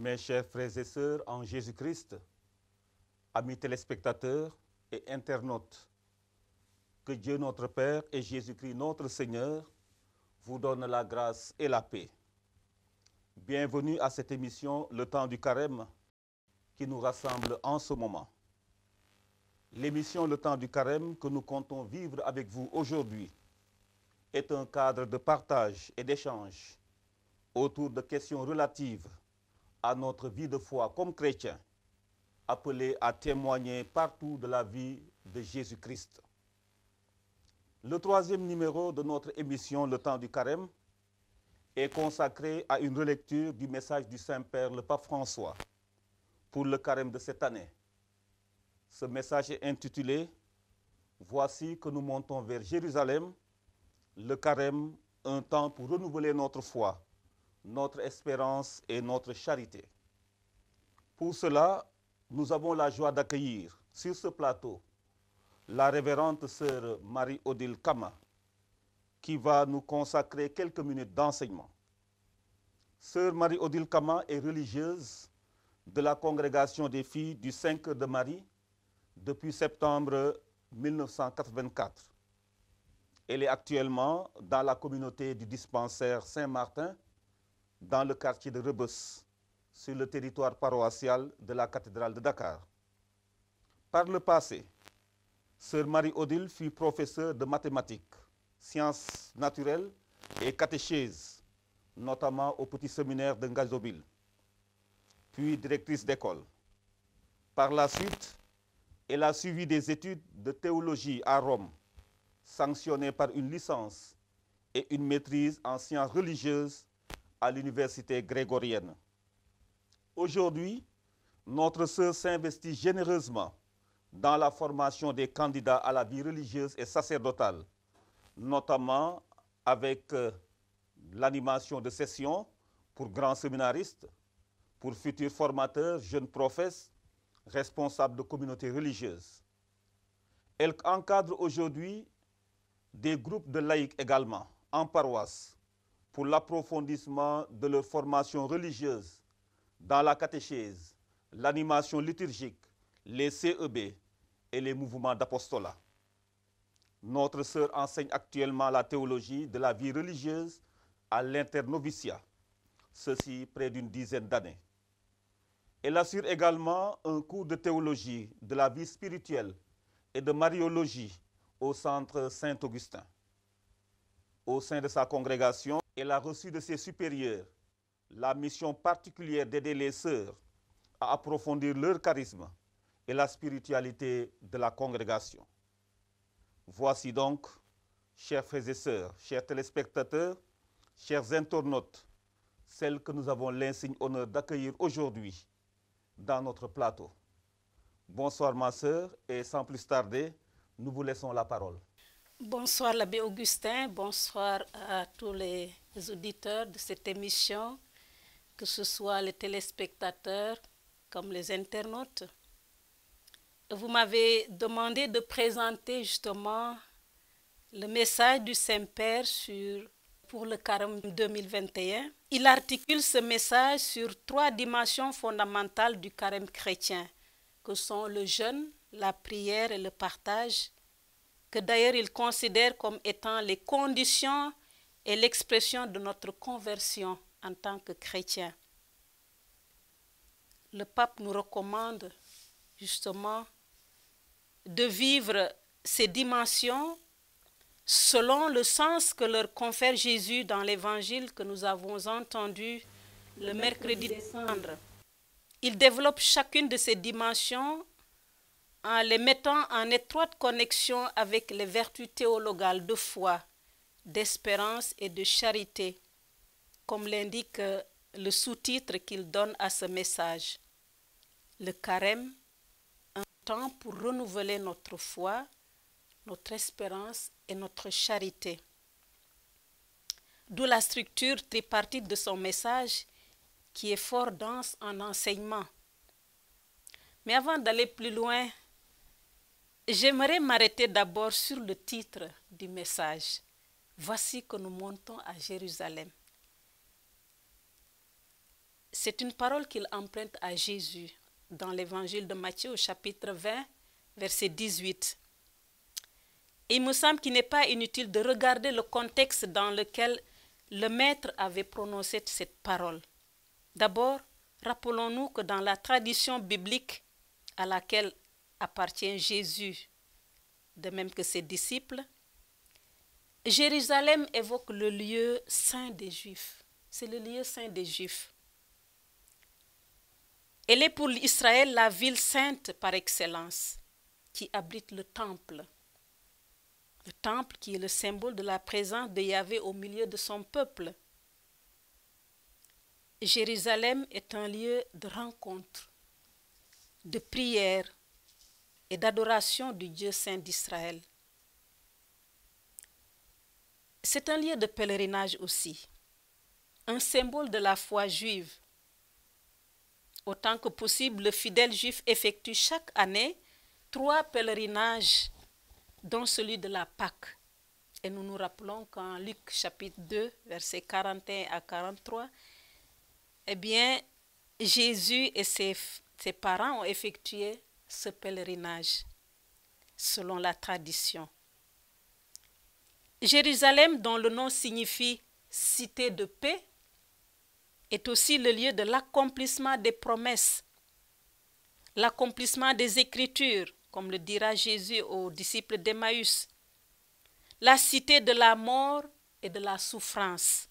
Mes chers frères et sœurs en Jésus-Christ, amis téléspectateurs et internautes, que Dieu notre Père et Jésus-Christ notre Seigneur vous donnent la grâce et la paix. Bienvenue à cette émission Le temps du carême qui nous rassemble en ce moment. L'émission Le temps du carême que nous comptons vivre avec vous aujourd'hui est un cadre de partage et d'échange autour de questions relatives à notre vie de foi comme chrétiens, appelés à témoigner partout de la vie de Jésus-Christ. Le troisième numéro de notre émission Le temps du carême est consacré à une relecture du message du Saint-Père, le Pape François, pour le carême de cette année. Ce message est intitulé « Voici que nous montons vers Jérusalem, le carême, un temps pour renouveler notre foi, notre espérance et notre charité ». Pour cela, nous avons la joie d'accueillir sur ce plateau la révérende sœur Marie-Odile Kama, qui va nous consacrer quelques minutes d'enseignement. Sœur Marie-Odile Kama est religieuse de la congrégation des filles du 5 de Marie depuis septembre 1984. Elle est actuellement dans la communauté du dispensaire Saint-Martin, dans le quartier de Rebeuss, sur le territoire paroissial de la cathédrale de Dakar. Par le passé, Sœur Marie-Odile fut professeure de mathématiques, sciences naturelles et catéchèse, notamment au petit séminaire de Ngazobil, puis directrice d'école. Par la suite, elle a suivi des études de théologie à Rome, sanctionnées par une licence et une maîtrise en sciences religieuses à l'université grégorienne. Aujourd'hui, notre sœur s'investit généreusement dans la formation des candidats à la vie religieuse et sacerdotale, notamment avec l'animation de sessions pour grands séminaristes, pour futurs formateurs, jeunes prophètes, responsables de communautés religieuses. Elle encadre aujourd'hui des groupes de laïcs également, en paroisse, pour l'approfondissement de leur formation religieuse dans la catéchèse, l'animation liturgique, les CEB et les mouvements d'apostolat. Notre sœur enseigne actuellement la théologie de la vie religieuse à l'internoviciat, ceci près d'une dizaine d'années. Elle assure également un cours de théologie de la vie spirituelle et de mariologie au centre Saint-Augustin. Au sein de sa congrégation, elle a reçu de ses supérieurs la mission particulière d'aider les sœurs à approfondir leur charisme et la spiritualité de la congrégation. Voici donc, chers frères et sœurs, chers téléspectateurs, chers internautes, celles que nous avons l'insigne honneur d'accueillir aujourd'hui dans notre plateau. Bonsoir ma sœur et sans plus tarder, nous vous laissons la parole. Bonsoir l'abbé Augustin, bonsoir à tous les auditeurs de cette émission, que ce soit les téléspectateurs comme les internautes. Vous m'avez demandé de présenter justement le message du Saint-Père pour le carême 2021. Il articule ce message sur 3 dimensions fondamentales du carême chrétien, que sont le jeûne, la prière et le partage, que d'ailleurs il considère comme étant les conditions et l'expression de notre conversion en tant que chrétien. Le pape nous recommande justement de vivre ces dimensions selon le sens que leur confère Jésus dans l'évangile que nous avons entendu le mercredi des Cendres. Il développe chacune de ces dimensions en les mettant en étroite connexion avec les vertus théologales de foi, d'espérance et de charité, comme l'indique le sous-titre qu'il donne à ce message. Le carême, un temps pour renouveler notre foi, notre espérance et notre charité. D'où la structure tripartite de son message qui est fort dense en enseignement. Mais avant d'aller plus loin, j'aimerais m'arrêter d'abord sur le titre du message. Voici que nous montons à Jérusalem. C'est une parole qu'il emprunte à Jésus dans l'évangile de Matthieu au chapitre 20, verset 18. Il me semble qu'il n'est pas inutile de regarder le contexte dans lequel le maître avait prononcé cette parole. D'abord, rappelons-nous que dans la tradition biblique à laquelle appartient Jésus, de même que ses disciples, Jérusalem évoque le lieu saint des Juifs. C'est le lieu saint des Juifs. Elle est pour Israël la ville sainte par excellence, qui abrite le temple. Le temple qui est le symbole de la présence de Yahvé au milieu de son peuple. Jérusalem est un lieu de rencontre, de prière et d'adoration du Dieu saint d'Israël. C'est un lieu de pèlerinage aussi, un symbole de la foi juive. Autant que possible, le fidèle juif effectue chaque année 3 pèlerinages, dont celui de la Pâque. Et nous nous rappelons qu'en Luc chapitre 2, versets 41 à 43, eh bien, Jésus et ses parents ont effectué ce pèlerinage, selon la tradition. Jérusalem, dont le nom signifie « cité de paix », est aussi le lieu de l'accomplissement des promesses, l'accomplissement des Écritures, comme le dira Jésus aux disciples d'Emmaüs, la cité de la mort et de la souffrance.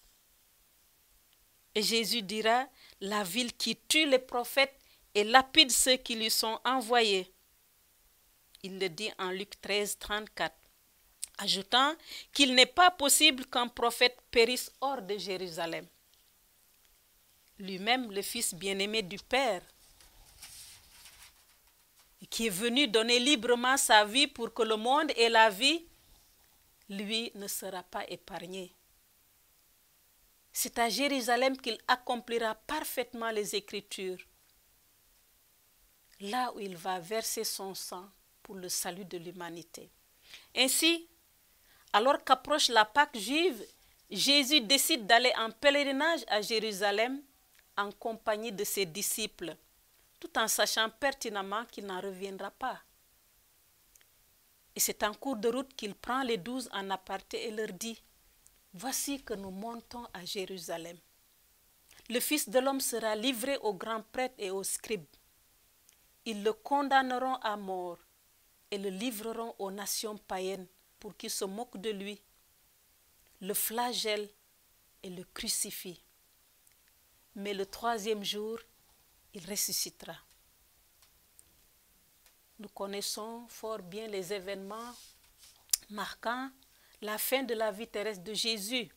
Et Jésus dira, la ville qui tue les prophètes et lapide ceux qui lui sont envoyés. Il le dit en Luc 13, 34, ajoutant qu'il n'est pas possible qu'un prophète périsse hors de Jérusalem. Lui-même, le Fils bien-aimé du Père, qui est venu donner librement sa vie pour que le monde ait la vie, lui ne sera pas épargné. C'est à Jérusalem qu'il accomplira parfaitement les Écritures, là où il va verser son sang pour le salut de l'humanité. Ainsi, alors qu'approche la Pâque juive, Jésus décide d'aller en pèlerinage à Jérusalem en compagnie de ses disciples, tout en sachant pertinemment qu'il n'en reviendra pas. Et c'est en cours de route qu'il prend les 12 en aparté et leur dit, « Voici que nous montons à Jérusalem. Le Fils de l'homme sera livré aux grands prêtres et aux scribes. Ils le condamneront à mort et le livreront aux nations païennes pour qu'ils se moquent de lui, le flagellent et le crucifient. Mais le 3e jour, il ressuscitera. » Nous connaissons fort bien les événements marquant la fin de la vie terrestre de Jésus.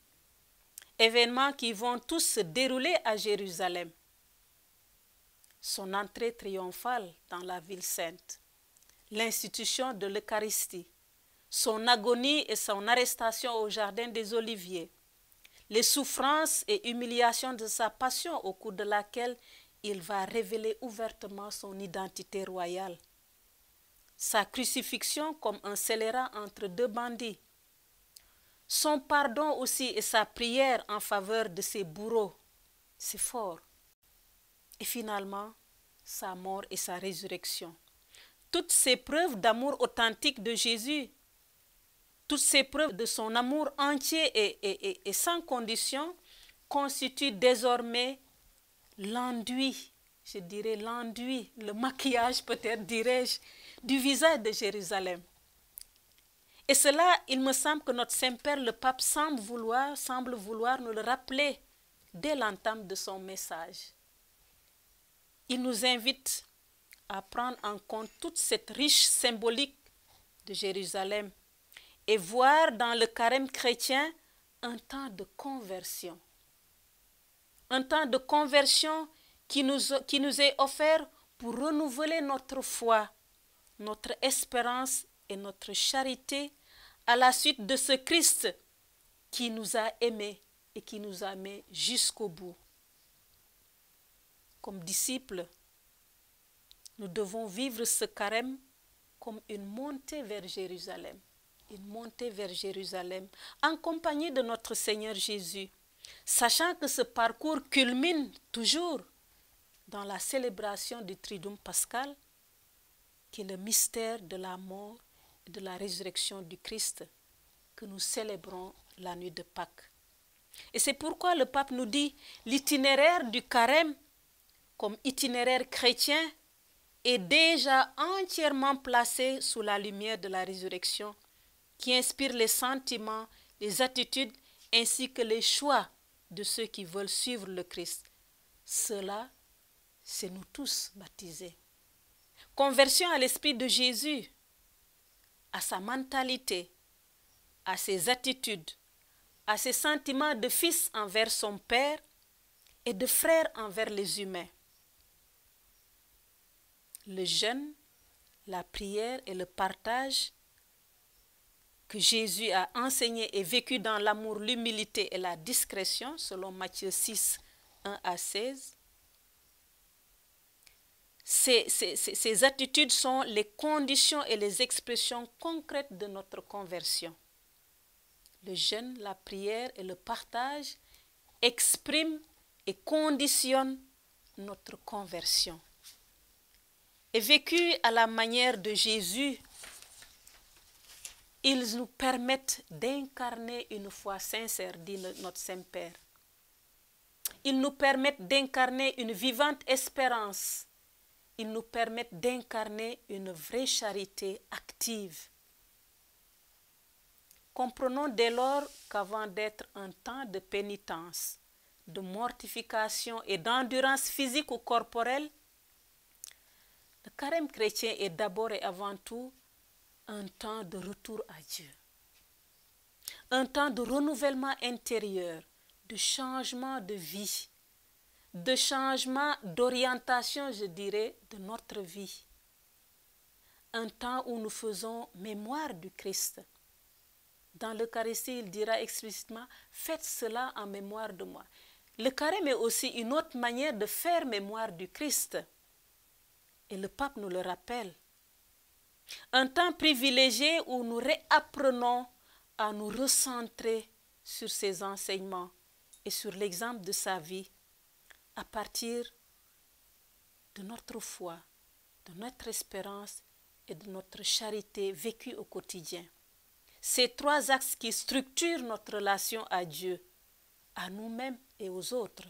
Événements qui vont tous se dérouler à Jérusalem. Son entrée triomphale dans la ville sainte, l'institution de l'Eucharistie, son agonie et son arrestation au jardin des Oliviers, les souffrances et humiliations de sa passion au cours de laquelle il va révéler ouvertement son identité royale. Sa crucifixion comme un scélérat entre 2 bandits. Son pardon aussi et sa prière en faveur de ses bourreaux. C'est fort. Et finalement, sa mort et sa résurrection. Toutes ces preuves d'amour authentique de Jésus, toutes ces preuves de son amour entier et sans condition constituent désormais l'enduit, je dirais l'enduit, le maquillage peut-être dirais-je, du visage de Jérusalem. Et cela, il me semble que notre Saint-Père, le Pape, semble vouloir nous le rappeler dès l'entame de son message. Il nous invite à prendre en compte toute cette riche symbolique de Jérusalem et voir dans le carême chrétien un temps de conversion. Un temps de conversion qui nous est offert pour renouveler notre foi, notre espérance et notre charité à la suite de ce Christ qui nous a aimés et qui nous a aimés jusqu'au bout. Comme disciples, nous devons vivre ce carême comme une montée vers Jérusalem. Une montée vers Jérusalem en compagnie de notre Seigneur Jésus, sachant que ce parcours culmine toujours dans la célébration du Triduum pascal, qui est le mystère de la mort et de la résurrection du Christ, que nous célébrons la nuit de Pâques. Et c'est pourquoi le pape nous dit l'itinéraire du carême, comme itinéraire chrétien, est déjà entièrement placé sous la lumière de la résurrection, qui inspire les sentiments, les attitudes, ainsi que les choix de ceux qui veulent suivre le Christ. Cela, c'est nous tous baptisés. Conversion à l'esprit de Jésus, à sa mentalité, à ses attitudes, à ses sentiments de fils envers son père et de frère envers les humains. Le jeûne, la prière et le partage que Jésus a enseigné et vécu dans l'amour, l'humilité et la discrétion, selon Matthieu 6, 1 à 16. Ces attitudes sont les conditions et les expressions concrètes de notre conversion. Le jeûne, la prière et le partage expriment et conditionnent notre conversion. Et vécu à la manière de Jésus, ils nous permettent d'incarner une foi sincère, dit notre Saint-Père. Ils nous permettent d'incarner une vivante espérance. Ils nous permettent d'incarner une vraie charité active. Comprenons dès lors qu'avant d'être un temps de pénitence, de mortification et d'endurance physique ou corporelle, le carême chrétien est d'abord et avant tout un temps de retour à Dieu. Un temps de renouvellement intérieur, de changement de vie, de changement d'orientation, je dirais, de notre vie. Un temps où nous faisons mémoire du Christ. Dans l'Eucharistie, il dira explicitement « Faites cela en mémoire de moi ». Le carême est aussi une autre manière de faire mémoire du Christ. Et le pape nous le rappelle. Un temps privilégié où nous réapprenons à nous recentrer sur ses enseignements et sur l'exemple de sa vie à partir de notre foi, de notre espérance et de notre charité vécue au quotidien. Ces trois axes qui structurent notre relation à Dieu, à nous-mêmes et aux autres.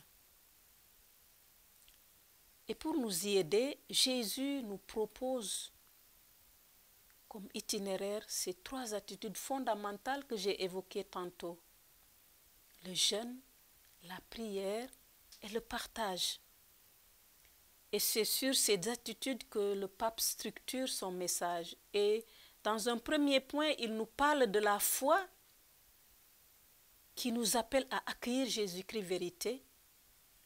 Et pour nous y aider, Jésus nous propose comme itinéraire ces trois attitudes fondamentales que j'ai évoquées tantôt. Le jeûne, la prière et le partage. Et c'est sur ces attitudes que le pape structure son message. Et dans un premier point, il nous parle de la foi qui nous appelle à accueillir Jésus-Christ vérité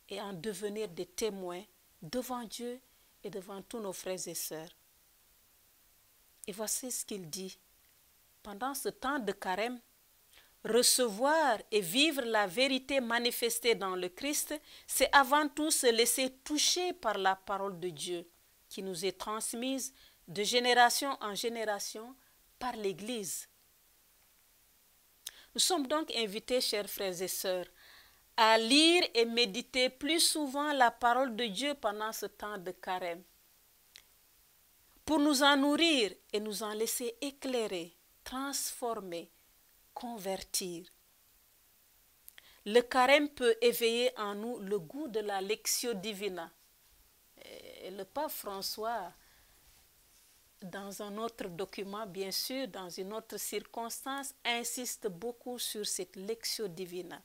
et à en devenir des témoins devant Dieu et devant tous nos frères et sœurs. Et voici ce qu'il dit. Pendant ce temps de carême, recevoir et vivre la vérité manifestée dans le Christ, c'est avant tout se laisser toucher par la parole de Dieu qui nous est transmise de génération en génération par l'Église. Nous sommes donc invités, chers frères et sœurs, à lire et méditer plus souvent la parole de Dieu pendant ce temps de carême, pour nous en nourrir et nous en laisser éclairer, transformer, convertir. Le carême peut éveiller en nous le goût de la lectio divina. Et le pape François, dans un autre document, bien sûr, dans une autre circonstance, insiste beaucoup sur cette lectio divina.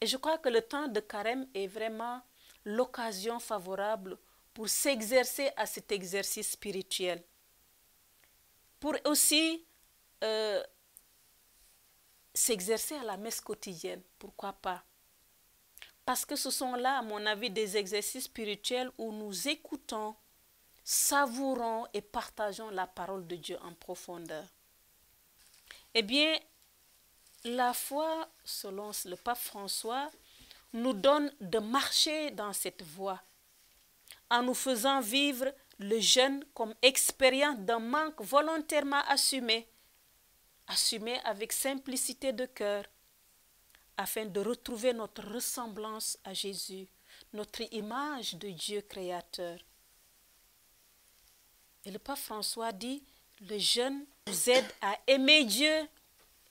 Et je crois que le temps de carême est vraiment l'occasion favorable pour s'exercer à cet exercice spirituel. Pour aussi s'exercer à la messe quotidienne, pourquoi pas? Parce que ce sont là, à mon avis, des exercices spirituels où nous écoutons, savourons et partageons la parole de Dieu en profondeur. Eh bien, la foi, selon le pape François, nous donne de marcher dans cette voie, en nous faisant vivre le jeûne comme expérience d'un manque volontairement assumé avec simplicité de cœur, afin de retrouver notre ressemblance à Jésus, notre image de Dieu créateur. Et le pape François dit, le jeûne nous aide à aimer Dieu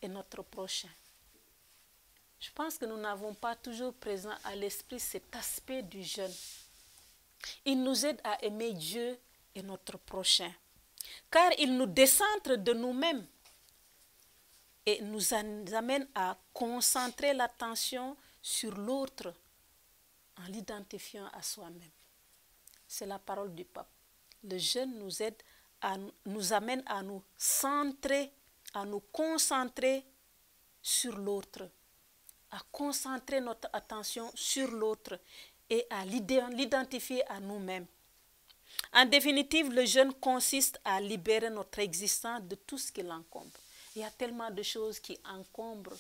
et notre prochain. Je pense que nous n'avons pas toujours présent à l'esprit cet aspect du jeûne. Il nous aide à aimer Dieu et notre prochain, car il nous décentre de nous-mêmes et nous amène à concentrer l'attention sur l'autre en l'identifiant à soi-même. C'est la parole du pape. Le jeûne nous amène à nous centrer, à nous concentrer sur l'autre, à concentrer notre attention sur l'autre et à l'identifier à nous-mêmes. En définitive, le jeûne consiste à libérer notre existence de tout ce qui l'encombre. Il y a tellement de choses qui encombrent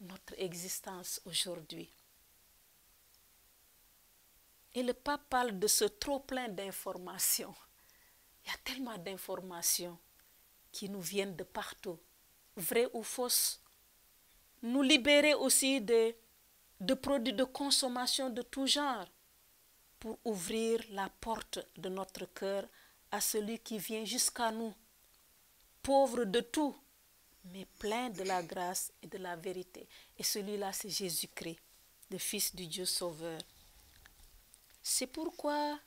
notre existence aujourd'hui. Et le pape parle de ce trop-plein d'informations. Il y a tellement d'informations qui nous viennent de partout, vraies ou fausses. Nous libérer aussi de produits de consommation de tout genre pour ouvrir la porte de notre cœur à celui qui vient jusqu'à nous, pauvre de tout, mais plein de la grâce et de la vérité. Et celui-là, c'est Jésus-Christ, le Fils du Dieu Sauveur. C'est pourquoi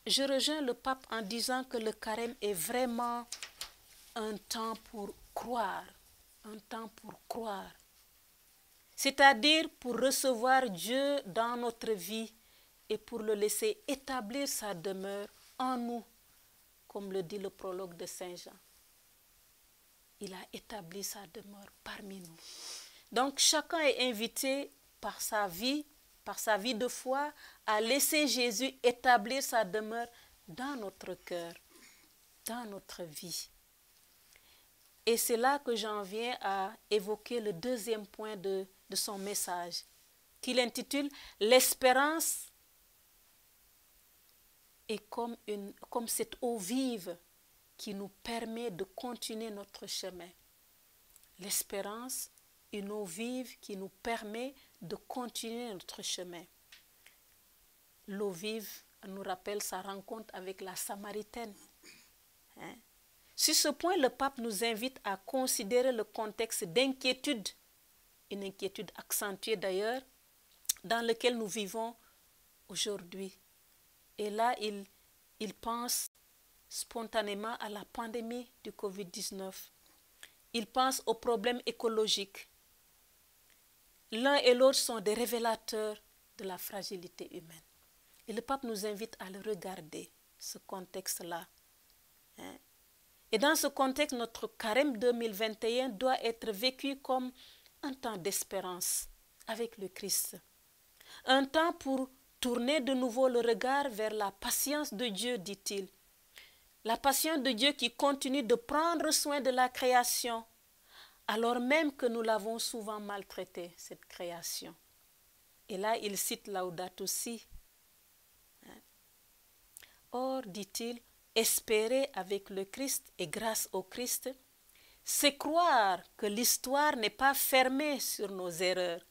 je rejoins le pape en disant que le carême est vraiment un temps pour croire, un temps pour croire. C'est-à-dire pour recevoir Dieu dans notre vie et pour le laisser établir sa demeure en nous, comme le dit le prologue de Saint Jean. Il a établi sa demeure parmi nous. Donc chacun est invité par sa vie de foi, à laisser Jésus établir sa demeure dans notre cœur, dans notre vie. Et c'est là que j'en viens à évoquer le deuxième point de son message, qu'il intitule « L'espérance est comme cette eau vive qui nous permet de continuer notre chemin. » L'espérance, une eau vive qui nous permet de continuer notre chemin. L'eau vive nous rappelle sa rencontre avec la Samaritaine. Sur ce point, le pape nous invite à considérer le contexte d'inquiétude, une inquiétude accentuée d'ailleurs, dans lequel nous vivons aujourd'hui. Et là, il pense spontanément à la pandémie du Covid-19. Il pense aux problèmes écologiques. L'un et l'autre sont des révélateurs de la fragilité humaine. Et le pape nous invite à le regarder, ce contexte-là. Et dans ce contexte, notre carême 2021 doit être vécu comme un temps d'espérance avec le Christ. Un temps pour tourner de nouveau le regard vers la patience de Dieu, dit-il. La patience de Dieu qui continue de prendre soin de la création, alors même que nous l'avons souvent maltraitée, cette création. Et là, il cite Laudato Si. Or, dit-il, espérer avec le Christ et grâce au Christ, c'est croire que l'histoire n'est pas fermée sur nos erreurs,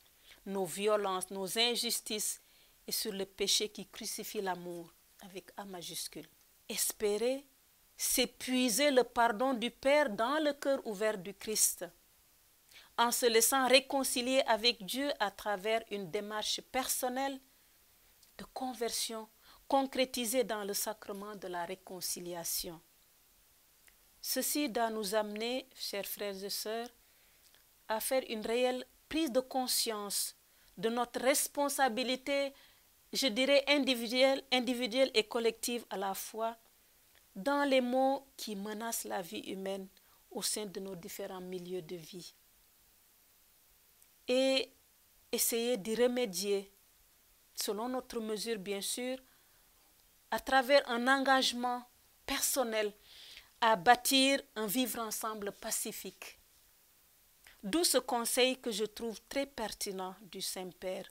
nos violences, nos injustices et sur le péché qui crucifie l'amour avec A majuscule. Espérer, c'est puiser le pardon du Père dans le cœur ouvert du Christ, en se laissant réconcilier avec Dieu à travers une démarche personnelle de conversion concrétisée dans le sacrement de la réconciliation. Ceci doit nous amener, chers frères et sœurs, à faire une réelle prise de conscience de notre responsabilité, je dirais individuelle et collective à la fois, dans les maux qui menacent la vie humaine au sein de nos différents milieux de vie. Et essayer d'y remédier, selon notre mesure bien sûr, à travers un engagement personnel à bâtir un vivre ensemble pacifique. D'où ce conseil que je trouve très pertinent du Saint-Père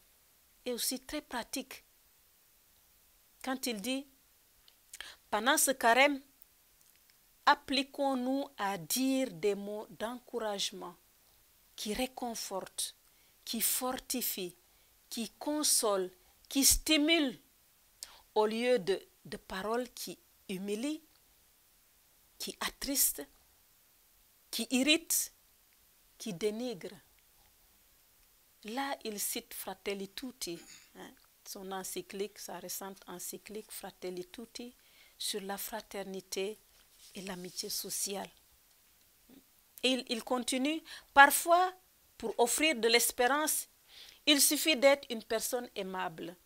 et aussi très pratique. Quand il dit, pendant ce carême, appliquons-nous à dire des mots d'encouragement qui réconfortent, qui fortifient, qui consolent, qui stimulent au lieu de paroles qui humilient, qui attristent, qui irritent, qui dénigrent. Là, il cite Fratelli Tutti, son encyclique, sa récente encyclique Fratelli Tutti, sur la fraternité et l'amitié sociale. Et il continue, parfois, pour offrir de l'espérance, il suffit d'être une personne aimable.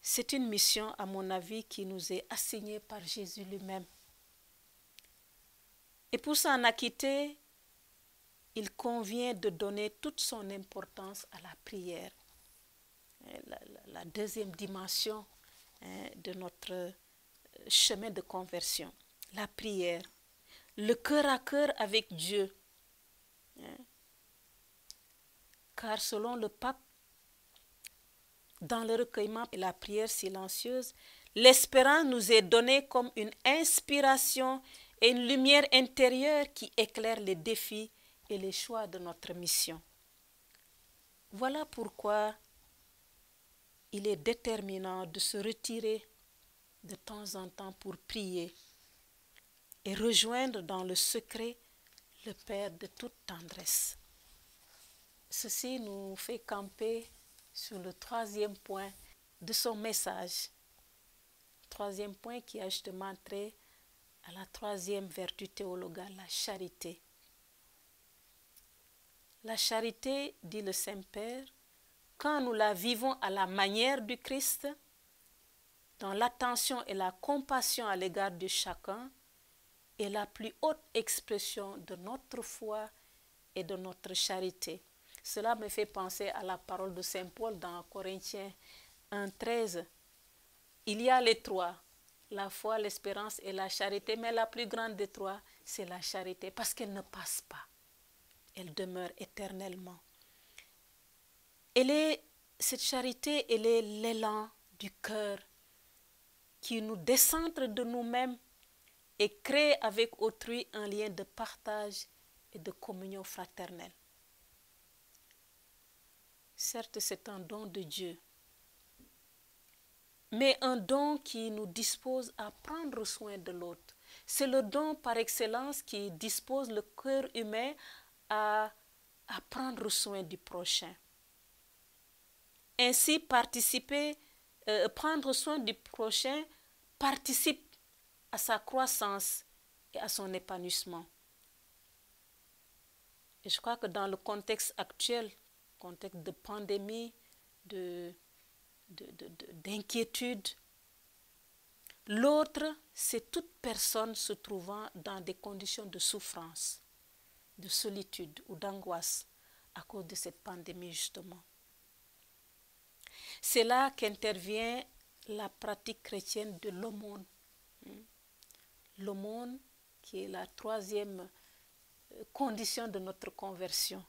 C'est une mission, à mon avis, qui nous est assignée par Jésus lui-même. Et pour s'en acquitter, il convient de donner toute son importance à la prière. La deuxième dimension de notre chemin de conversion, la prière, le cœur à cœur avec Dieu. Car selon le pape, dans le recueillement et la prière silencieuse, l'espérance nous est donnée comme une inspiration et une lumière intérieure qui éclaire les défis et les choix de notre mission. Voilà pourquoi il est déterminant de se retirer de temps en temps pour prier et rejoindre dans le secret le Père de toute tendresse. Ceci nous fait camper sur le troisième point de son message. Troisième point qui a justement trait à la troisième vertu théologale, la charité. La charité, dit le Saint-Père, quand nous la vivons à la manière du Christ, dans l'attention et la compassion à l'égard de chacun, est la plus haute expression de notre foi et de notre charité. Cela me fait penser à la parole de Saint Paul dans Corinthiens 1,13. Il y a les trois, la foi, l'espérance et la charité, mais la plus grande des trois, c'est la charité, parce qu'elle ne passe pas. Elle demeure éternellement. Cette charité, elle est l'élan du cœur qui nous décentre de nous-mêmes et crée avec autrui un lien de partage et de communion fraternelle. Certes, c'est un don de Dieu, mais un don qui nous dispose à prendre soin de l'autre. C'est le don par excellence qui dispose le cœur humain à prendre soin du prochain. Ainsi, prendre soin du prochain participe à sa croissance et à son épanouissement. Et je crois que dans le contexte actuel, contexte de pandémie, d'inquiétude, l'autre, c'est toute personne se trouvant dans des conditions de souffrance, de solitude ou d'angoisse à cause de cette pandémie justement. C'est là qu'intervient la pratique chrétienne de l'aumône. L'aumône qui est la troisième condition de notre conversion.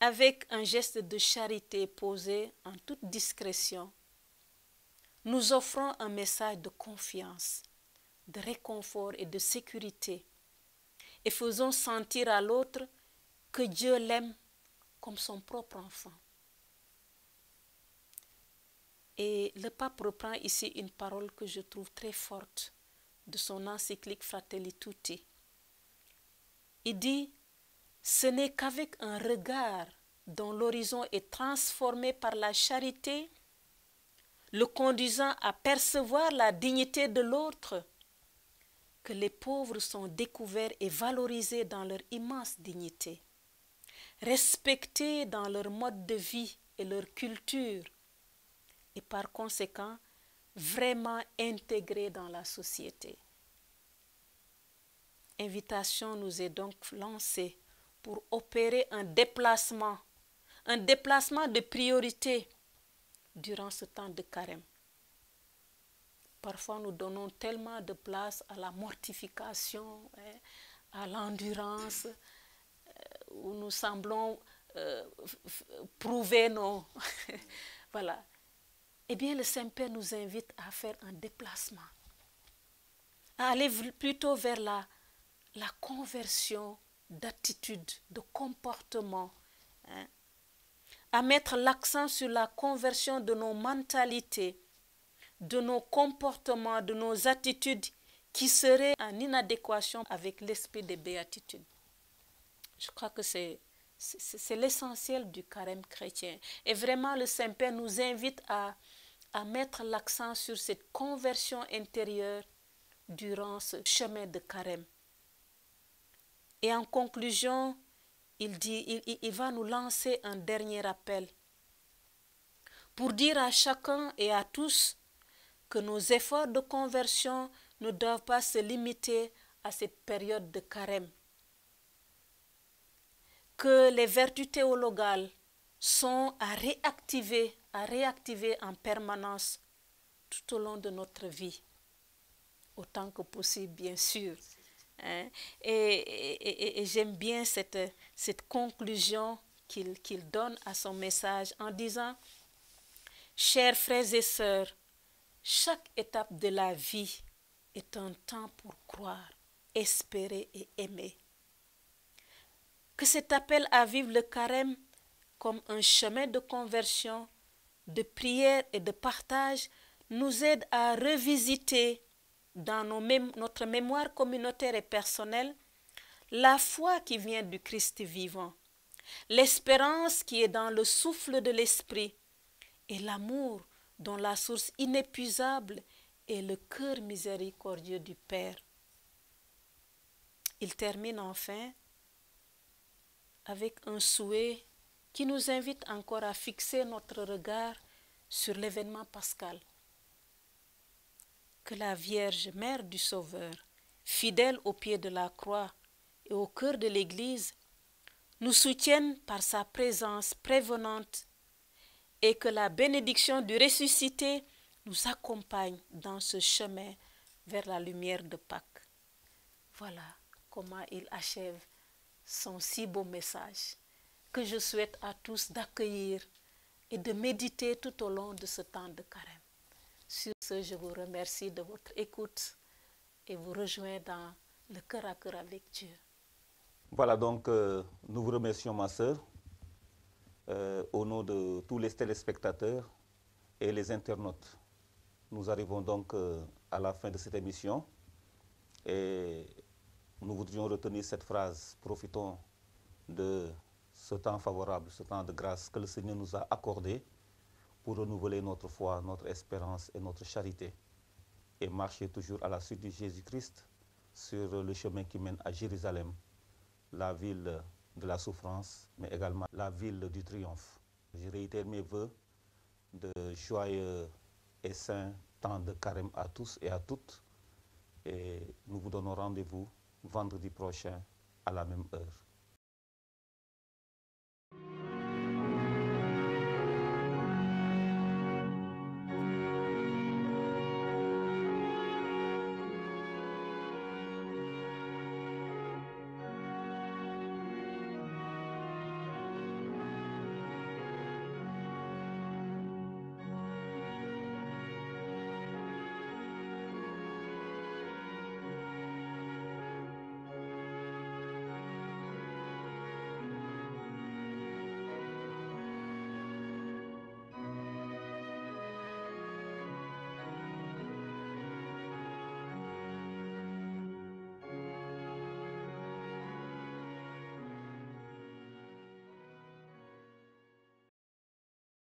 Avec un geste de charité posé en toute discrétion, nous offrons un message de confiance, de réconfort et de sécurité et faisons sentir à l'autre que Dieu l'aime comme son propre enfant. Et le pape reprend ici une parole que je trouve très forte de son encyclique Fratelli Tutti. Il dit: ce n'est qu'avec un regard dont l'horizon est transformé par la charité, le conduisant à percevoir la dignité de l'autre, que les pauvres sont découverts et valorisés dans leur immense dignité, respectés dans leur mode de vie et leur culture, et par conséquent, vraiment intégrés dans la société. Invitation nous est donc lancée pour opérer un déplacement de priorité durant ce temps de carême. Parfois, nous donnons tellement de place à la mortification, à l'endurance, où nous semblons prouver nos... Voilà. Eh bien, le Saint-Père nous invite à faire un déplacement, à aller plutôt vers la conversion d'attitude, de comportement, à mettre l'accent sur la conversion de nos mentalités, de nos comportements, de nos attitudes qui seraient en inadéquation avec l'esprit des béatitudes. Je crois que c'est l'essentiel du carême chrétien. Et vraiment, le Saint-Père nous invite à mettre l'accent sur cette conversion intérieure durant ce chemin de carême. Et en conclusion, il va nous lancer un dernier appel pour dire à chacun et à tous que nos efforts de conversion ne doivent pas se limiter à cette période de carême. Que les vertus théologales sont à réactiver en permanence tout au long de notre vie, autant que possible, bien sûr. Hein? Et j'aime bien cette conclusion qu'il donne à son message en disant: chers frères et sœurs, chaque étape de la vie est un temps pour croire, espérer et aimer. Que cet appel à vivre le carême comme un chemin de conversion, de prière et de partage nous aide à revisiter dans notre mémoire communautaire et personnelle la foi qui vient du Christ vivant, l'espérance qui est dans le souffle de l'Esprit et l'amour dont la source inépuisable est le cœur miséricordieux du Père. Il termine enfin avec un souhait qui nous invite encore à fixer notre regard sur l'événement pascal. Que la Vierge, Mère du Sauveur, fidèle au pied de la croix et au cœur de l'Église, nous soutienne par sa présence prévenante et que la bénédiction du ressuscité nous accompagne dans ce chemin vers la lumière de Pâques. Voilà comment il achève son si beau message que je souhaite à tous d'accueillir et de méditer tout au long de ce temps de carême. Sur ce, je vous remercie de votre écoute et vous rejoins dans le cœur à cœur avec Dieu. Voilà, donc nous vous remercions, ma sœur, au nom de tous les téléspectateurs et les internautes. Nous arrivons donc à la fin de cette émission et nous voudrions retenir cette phrase: profitons de ce temps favorable, ce temps de grâce que le Seigneur nous a accordé pour renouveler notre foi, notre espérance et notre charité et marcher toujours à la suite de Jésus-Christ sur le chemin qui mène à Jérusalem, la ville de la souffrance, mais également la ville du triomphe. Je réitère mes vœux de joyeux et saint temps de carême à tous et à toutes et nous vous donnons rendez-vous vendredi prochain à la même heure.